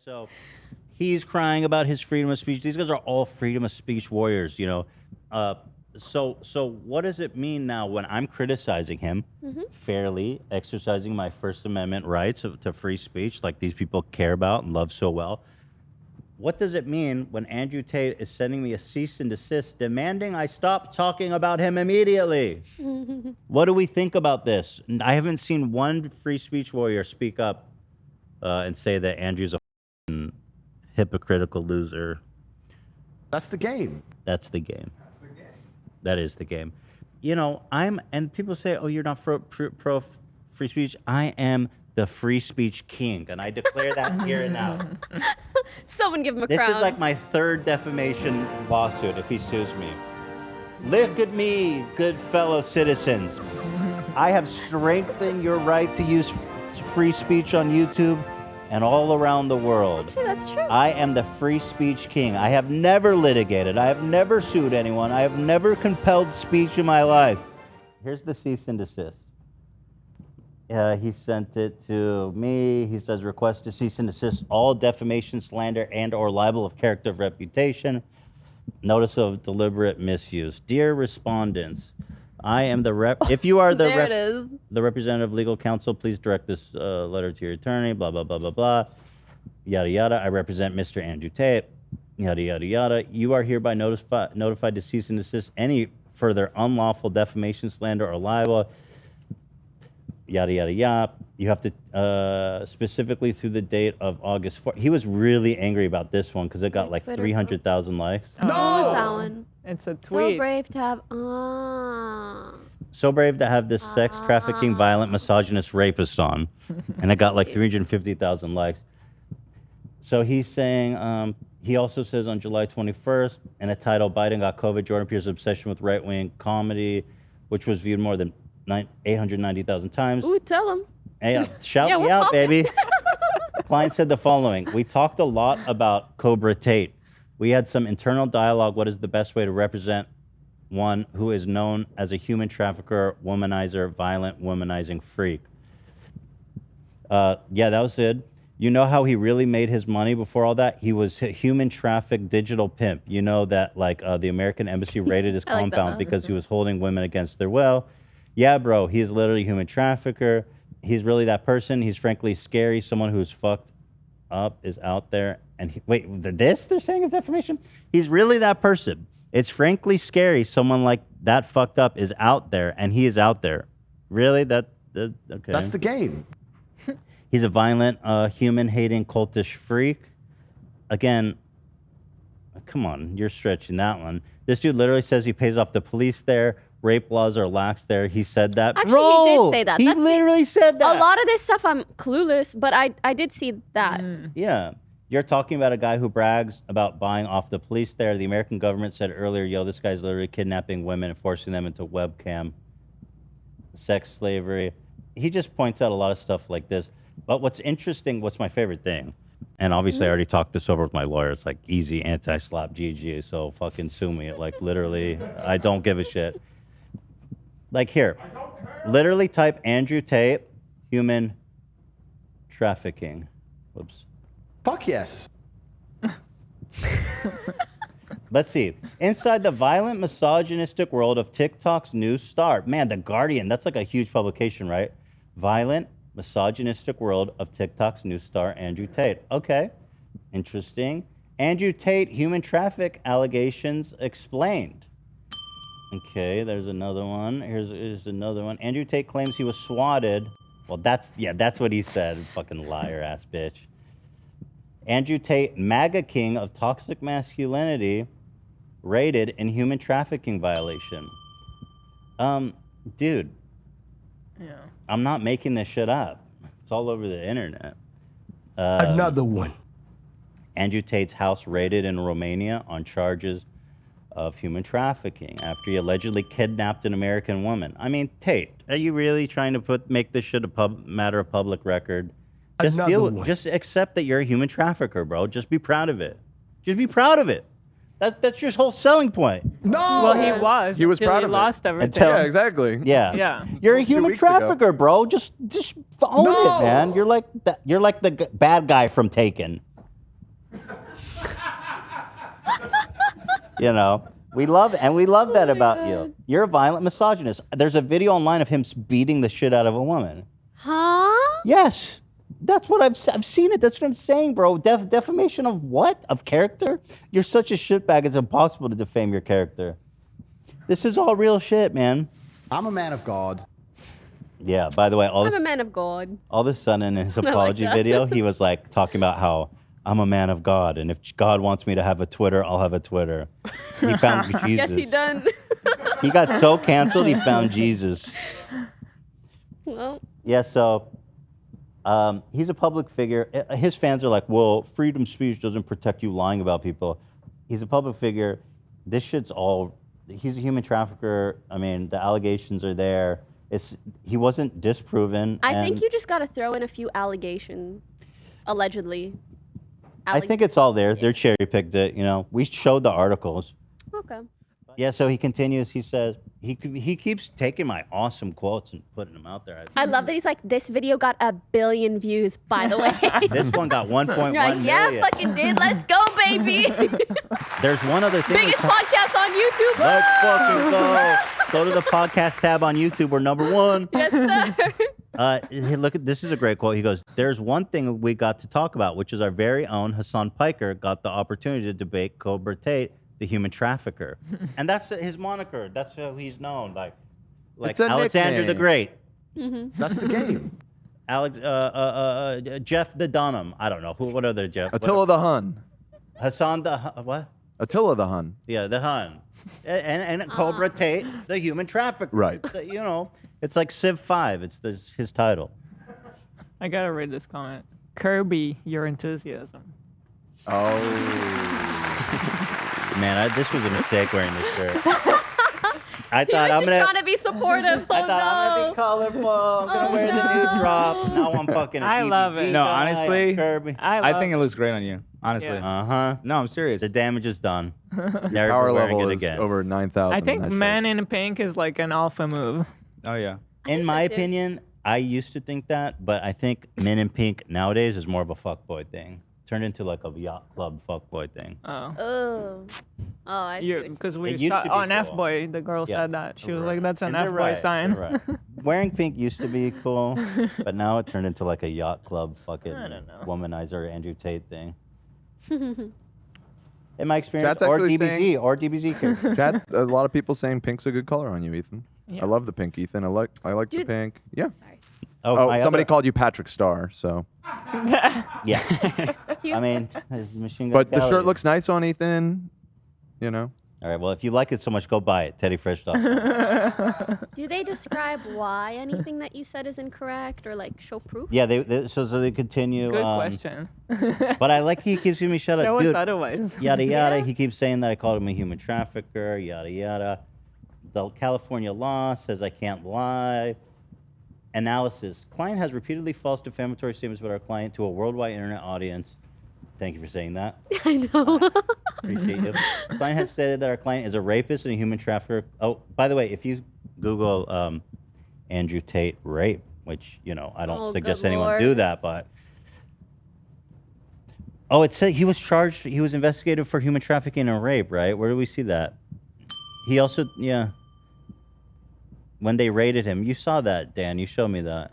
So he's crying about his freedom of speech. These guys are all freedom of speech warriors, you know. So what does it mean now when I'm criticizing him fairly, exercising my First Amendment rights to free speech, like these people care about and love so well? What does it mean when Andrew Tate is sending me a cease and desist, demanding I stop talking about him immediately? What do we think about this? I haven't seen one free speech warrior speak up and say that Andrew's a hypocritical loser. That's the game. That's the game. That is the game. You know, and people say, oh, you're not pro free speech. I am the free speech king, and I declare that here and now. Someone give him a crown. This is like my third defamation lawsuit if he sues me. Look at me, good fellow citizens. I have strengthened your right to use free speech on YouTube and all around the world. Actually, that's true. I am the free speech king. I have never litigated. I have never sued anyone. I have never compelled speech in my life. Here's the cease and desist. He sent it to me. He says, request to cease and desist all defamation, slander, and or libel of character of reputation. Notice of deliberate misuse. Dear respondents, I am the rep. If you are the representative legal counsel, please direct this letter to your attorney, blah, blah, blah, blah, blah. Yada, yada. I represent Mr. Andrew Tate. Yada, yada, yada. You are hereby notified to cease and desist any further unlawful defamation, slander, or libel. Yada, yada, yada. You have to specifically through the date of August 4th. He was really angry about this one because it got like 300,000 likes. No! That one? It's a tweet. So brave to have. So brave to have this sex trafficking, violent, misogynist rapist on. And it got like 350,000 likes. So he's saying, he also says on July 21st, in a title, Biden got COVID, Jordan Peele's obsession with right-wing comedy, which was viewed more than 890,000 times. Ooh, tell him. Hey, shout me out, baby. Client said the following. We talked a lot about Cobra Tate. We had some internal dialogue. What is the best way to represent one who is known as a human trafficker, womanizer, violent, womanizing freak? Yeah, that was it. You know how he really made his money before all that? He was a human traffic digital pimp. You know that like the American embassy raided his compound because he was holding women against their will. Yeah, bro, he is literally a human trafficker. He's really that person. He's frankly scary. Someone who's fucked up is out there. And wait, they're saying is defamation? He's really that person. It's frankly scary. Someone like that fucked up is out there, and he is out there. Really? Okay. That's the game. He's a violent, human-hating, cultish freak. Again, come on, you're stretching that one. This dude literally says he pays off the police there. Rape laws are lax there. He said that. Actually, he did say that. He literally said that. A lot of this stuff I'm clueless, but I did see that. Yeah. You're talking about a guy who brags about buying off the police there. The American government said earlier, yo, this guy's literally kidnapping women and forcing them into webcam, sex slavery. He just points out a lot of stuff like this. But what's interesting, what's my favorite thing, and obviously I already talked this over with my lawyer. It's like easy anti-slap GG, so fucking sue me. Like literally, I don't give a shit. Like here, literally type Andrew Tate, human trafficking. Whoops. Fuck yes. Let's see. Inside the violent, misogynistic world of TikTok's new star. Man, The Guardian, that's like a huge publication, right? Violent, misogynistic world of TikTok's new star, Andrew Tate. Okay, interesting. Andrew Tate, human traffic allegations explained. Okay, there's another one. Here's another one. Andrew Tate claims he was swatted. Well, that's what he said. Fucking liar ass bitch. Andrew Tate, MAGA king of toxic masculinity, raided in human trafficking violation. Dude. Yeah. I'm not making this shit up. It's all over the internet. Another one. Andrew Tate's house raided in Romania on charges of human trafficking after he allegedly kidnapped an American woman. I mean, Tate, are you really trying to make this shit a matter of public record? Just accept that you're a human trafficker, bro. Just be proud of it. Just be proud of it. That's your whole selling point. No. Well, he was. He was until proud he of lost it. everything. Yeah, exactly. Yeah. Yeah. You're a human weeks ago. trafficker, bro. Just own it, man. You're like the bad guy from Taken. You know, we love that about you. You're a violent misogynist. There's a video online of him beating the shit out of a woman. Huh? Yes. That's what I've seen it. That's what I'm saying, bro. Defamation of what? Of character? You're such a shitbag. It's impossible to defame your character. This is all real shit, man. I'm a man of God. Yeah. By the way, I'm a man of God. all of a sudden in his apology video, he was like talking about how I'm a man of God, and if God wants me to have a Twitter, I'll have a Twitter. He found Jesus. Yes, he done. He got so canceled, he found Jesus. Well. Yeah. So. He's a public figure. His fans are like, well, freedom of speech doesn't protect you lying about people. He's a public figure. This shit's all, he's a human trafficker. I mean, the allegations are there. He wasn't disproven. I think you just got to throw in a few allegations, allegedly. I think it's all there. They're cherry picked it, you know. We showed the articles. Okay. Yeah, so he continues. He says, he keeps taking my awesome quotes and putting them out there. I love that he's like, this video got 1 billion views, by the way. This one got 1.1 million. Yeah, fucking did. Let's go, baby. There's one other thing. Biggest podcast on YouTube. Let's fucking go. Go to the podcast tab on YouTube. We're #1. Yes, sir. Hey, look at this is a great quote. He goes, "There's one thing we got to talk about, which is our very own Hassan Piker got the opportunity to debate Cobra Tate, the human trafficker," and that's his moniker. That's how he's known, like It's a Alexander nickname. the Great. That's the game. Jeff the Dunham. I don't know what other Jeff. Attila the Hun. Hassan the what? Attila the Hun. Yeah, the Hun. And Cobra Tate, the human trafficker. Right. It's, you know, it's like Civ 5. It's his title. I gotta read this comment. Kirby, your enthusiasm. Oh. Man, this was a mistake wearing this shirt. I He thought was I'm just gonna. trying to be supportive. I thought I'm gonna be colorful. I'm gonna wear the new drop. Now I'm fucking. I love it. No, guy, honestly, Kirby. I think it looks great on you. Honestly. Yeah. No, I'm serious. The damage is done. Never Power wearing level it is again. over 9,000. I think in that Man shirt. in Pink is like an alpha move. Oh yeah. In my so, too. opinion, I used to think that, but I think Men in Pink nowadays is more of a fuckboy thing. Turned into like a yacht club fuckboy thing. Oh. Oh. Oh, I see. Because It we used saw to be on cool. F-boy, the girl Yeah. said that. She was Right. like, that's an And they're F-boy right, sign. they're right. Wearing pink used to be cool, but now it turned into like a yacht club fucking I don't know. womanizer Andrew Tate thing. In my experience, Chat's or actually DBZ, saying- or DBZ character. Chat's a lot of people saying pink's a good color on you, Ethan. Yeah. I love the pink, Ethan. I like the Dude. pink. Yeah. Sorry. Oh, my somebody other- called you Patrick Starr, so. Yeah. Cute. I mean, his machine gun But the Kelly. shirt looks nice on Ethan. You know. All right. Well, if you like it so much, go buy it. TeddyFresh.com. Do they describe why anything that you said is incorrect or like show proof? Yeah. So they continue. Good question. But I like he keeps giving me shut Show up, us dude. otherwise. Yada yada. Yeah. He keeps saying that I called him a human trafficker. Yada yada. The California law says I can't lie. Analysis. Client has repeatedly false defamatory statements about our client to a worldwide internet audience. Thank you for saying that. I know. Appreciate you. Client has stated that our client is a rapist and a human trafficker. Oh, by the way, if you Google Andrew Tate rape, which, you know, I don't Oh, suggest good anyone Lord. do that, but. Oh, it said he was charged, he was investigated for human trafficking and rape, right? Where do we see that? He also, yeah. When they raided him, you saw that, Dan. You showed me that.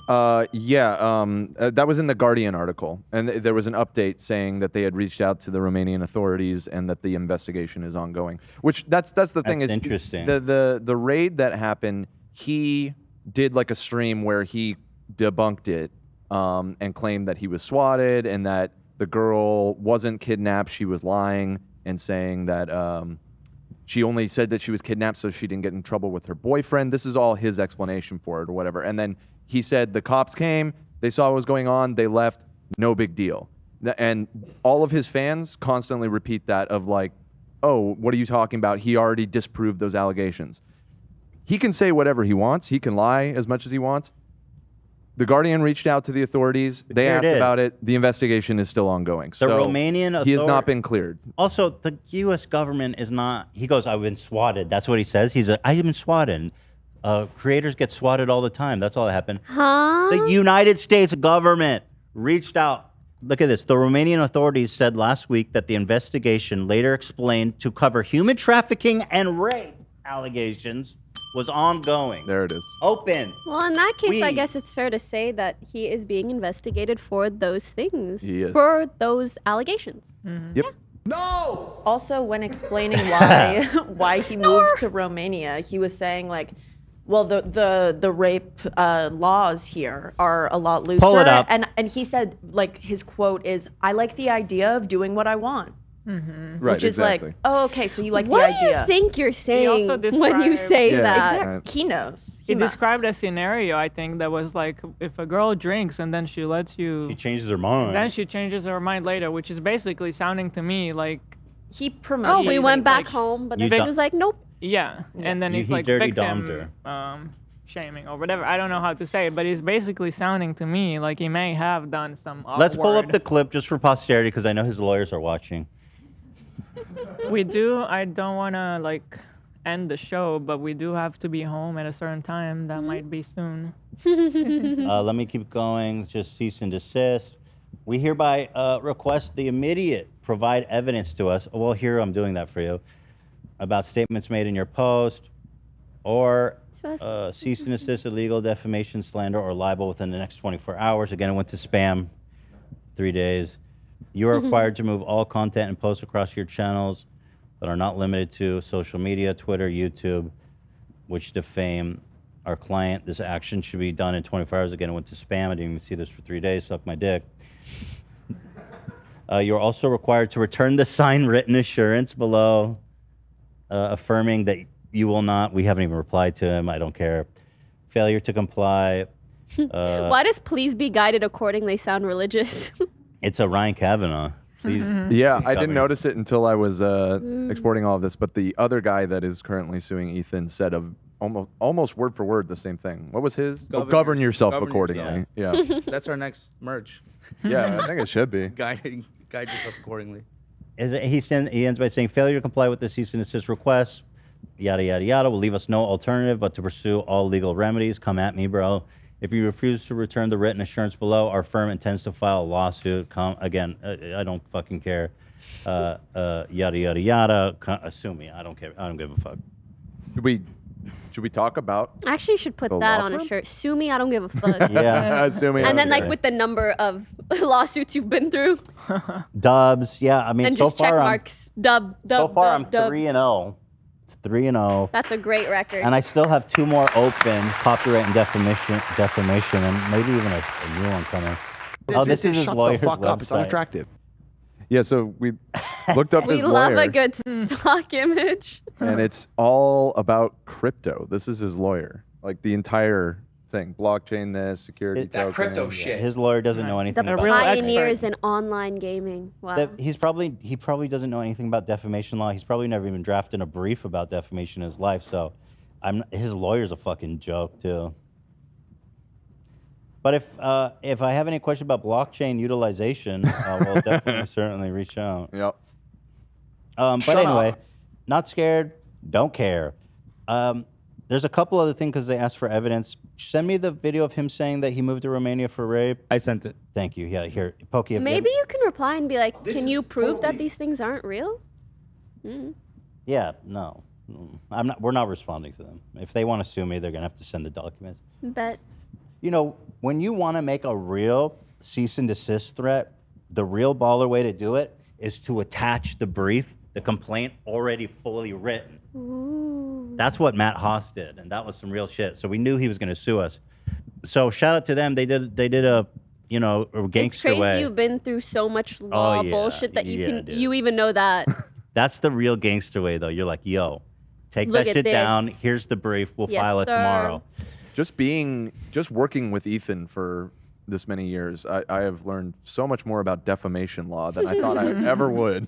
That was in the Guardian article, and there was an update saying that they had reached out to the Romanian authorities and that the investigation is ongoing. Which that's the thing That's is interesting. The raid that happened, he did like a stream where he debunked it and claimed that he was swatted and that the girl wasn't kidnapped. She was lying and saying that she only said that she was kidnapped so she didn't get in trouble with her boyfriend. This is all his explanation for it or whatever. And then he said the cops came, they saw what was going on, they left, no big deal. And all of his fans constantly repeat that of like, oh, what are you talking about? He already disproved those allegations. He can say whatever he wants. He can lie as much as he wants. The Guardian reached out to the authorities. They Here it asked is. about it. The investigation is still ongoing. The So Romanian he has not author- been cleared. Also, the U.S. government is not. He goes, "I've been swatted." That's what he says. I've been swatted. Creators get swatted all the time. That's all that happened. Huh? The United States government reached out. look at this. The Romanian authorities said last week that the investigation, later explained to cover human trafficking and rape allegations, was ongoing. There it is. Open. Well, in that case, I We- guess it's fair to say that he is being investigated for those things. He is. For those allegations. Yep. No! Also, when explaining why he moved to Romania, he was saying like, well, the rape laws here are a lot looser. Pull it up. And he said like his quote is, "I like the idea of doing what I want," Right. which is exactly. like, oh, okay, so you like What the do idea. you think you're saying also when you described- say Yeah, that? Exactly. He knows. He must. described a scenario, I think, that was like if a girl drinks and then she lets you, She changes her mind. then she changes her mind later, which is basically sounding to me like, He Oh, promotes. we it. went back like, home, but you then he don't- was like, nope. yeah, and then You- he's he like dirty domed victim shaming or whatever. I don't know how to say it, but it's basically sounding to me like he may have done some. Let's pull up awkward- the clip just for posterity because I know his lawyers are watching. We do. I don't want to like end the show, but we do have to be home at a certain time. That might be soon. Let me keep going. Just cease and desist. We hereby request the immediate provide evidence to us. Well, here I'm doing that for you about statements made in your post or cease and desist illegal defamation, slander, or libel within the next 24 hours. Again, it went to spam. 3 days. You are required to move all content and posts across your channels, but are not limited to social media, Twitter, YouTube, which defame our client. This action should be done in 24 hours. Again, it went to spam. I didn't even see this for 3 days. Suck my dick. You're also required to return the signed written assurance below, affirming that you will not. We haven't even replied to him. I don't care. Failure to comply. Why does please be guided accordingly sound religious? It's a Ryan Kavanaugh. Please. Yeah, please I cover didn't it. notice it until I was exporting all of this. But the other guy that is currently suing Ethan said of almost word for word the same thing. What was his? Govern yourself govern accordingly. yourself. Yeah, That's our next merch. yeah, I think it should be. Guide yourself accordingly. He ends by saying, failure to comply with the cease and desist request, yada, yada, yada, will leave us no alternative but to pursue all legal remedies. Come at me, bro. If you refuse to return the written assurance below, our firm intends to file a lawsuit. Again, I don't fucking care. Yada, yada, yada. Sue me. I don't care. I don't give a fuck. Should we talk about? Actually, you should put The that law on a firm? shirt. Sue me, I don't give a fuck. Yeah. Assuming And then, like, Okay. with the number of lawsuits you've been through, Dubs. Yeah, I mean, and so just check far, marks. Dub, so dub, far dub, I'm dub. 3-0. It's 3-0. That's a great record. And I still have 2 more open, copyright and defamation, and maybe even a new one coming. Oh, this is his Shut lawyer's the fuck up. It's website. unattractive. Yeah, so we looked up we his love lawyer, a good stock image. and it's all about crypto. This is his lawyer, like the entire thing, blockchain, this security, That token. crypto shit. His lawyer doesn't know The anything A about real it. pioneers in online gaming. Wow. He probably doesn't know anything about defamation law. He's probably never even drafted a brief about defamation in his life. So, his lawyer's a fucking joke too. But if I have any question about blockchain utilization, we'll definitely certainly reach out. Yep. But Shut anyway, up. not scared, don't care. There's a couple other things because they asked for evidence. Send me the video of him saying that he moved to Romania for rape. I sent it. Thank you. Yeah, here, Pokey. Maybe you can reply and be like, This can is you prove that totally- these things aren't real? Yeah, no. I'm not. We're not responding to them. If they want to sue me, they're gonna have to send the documents. Bet. You know, when you want to make a real cease and desist threat, the real baller way to do it is to attach the brief, the complaint already fully written. Ooh. That's what Matt Haas did, and that was some real shit. So we knew he was going to sue us. So shout out to them. They did a It's gangster crazy way. you've been through so much law yeah. bullshit that you Yeah, can dude. you even know that. That's the real gangster way, though. You're like, yo, take Look that at shit this. down. Here's the brief. We'll Yes, file it sir. tomorrow. Just working with Ethan for this many years, I have learned so much more about defamation law than I thought I ever would.